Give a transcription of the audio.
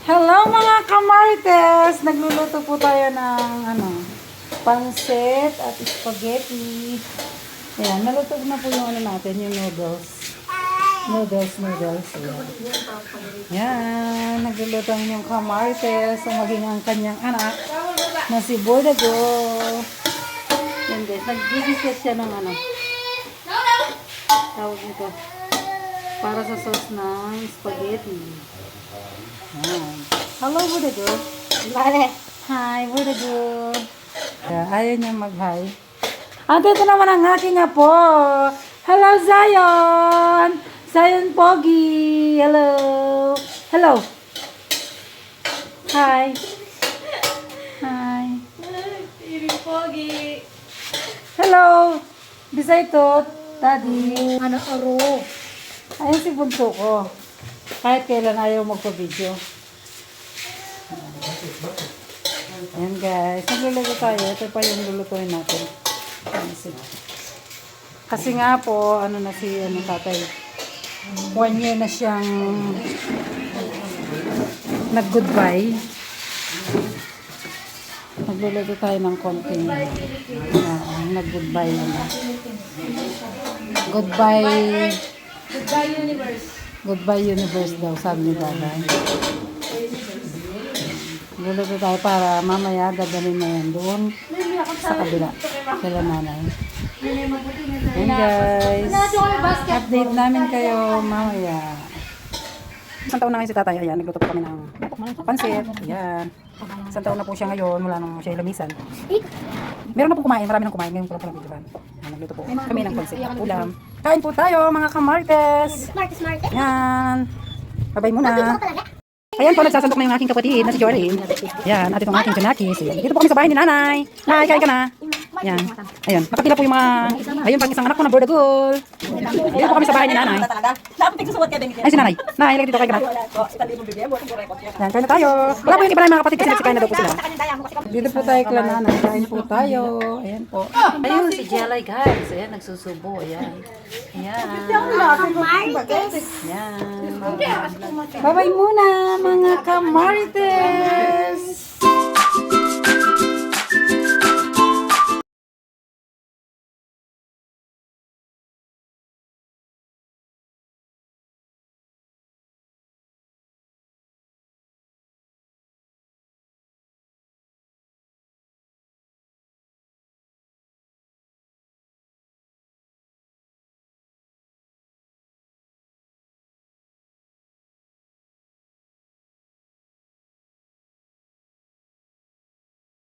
Hello mga kamarites! Nagluluto po tayo ng pansit at spaghetti. Ayan, naluto na po yung natin, yung noodles. Noodles. Ayan, nagluluto yung kamarites. So, maging ang kanyang anak na si Bordago. Yan guys, nag-gigiset siya ng tawag nito. Para sa sauce ng spaghetti. Ayan. Hello, Bordago. Hi, Bordago. Ayaw niya mag-hi. Ito naman ang aking apo. Hello, Zion. Zion Pogi. Hello. Hello. Hi. Hi. Pogi. Hello. Bisay to, Daddy. Ano aro? Ayun si bunso ko. Kahit kailan ayaw magpa-video. Ayan guys. Nagluluto tayo. Ito pa yung lulutuin natin. Kasi nga po, na si tatay. 1 year na siyang nag-goodbye. Nagluluto tayo ng konting nag-goodbye na. Goodbye. Goodbye universe. Goodbye universe daw, sabi ni Daday. Nagluluto tayo para mamaya dadalhin na yan doon sa kabila. Kila nanay. Ayan guys. Update namin kayo mamaya. Isang taon na ngayon si tatay. Ayan, nagluto po kami ng pansit. Ayan. Isang taon na po siya ngayon. Mula nung siya ilamisan. Meron na po kumain. Marami nang kumain. Ngayon po lang pala videohan. Ayan, nagluto po kami ng pansit. Ulam. Kain po tayo mga kamartes. Ayan. Babay muna. Ayan po, nagsasandok na yung aking kapatid na si Jorlyn. Ayan, at itong aking Janakis. Dito po kami sa bahay ni nanay. Nay, kain ka na. Ayan. Ayan. Nakapila po yung mga... Ayun, pang isang anak ko na Bordago. Dito po kami sa bahay ni nanay. Ay, si nanay. Nay, lagi dito kayo ka na. Ayan, kain na tayo. Wala po yung iba na yung mga kapatid kasi nagsikain na daw po sila. Dito po tayo kila nanay. Kain po tayo. Ayan po. Ayun, si Jelay guys. Ayan, nagsusubo. Ayan. Ayan. Ayan. Bye-bye muna mga kamarites.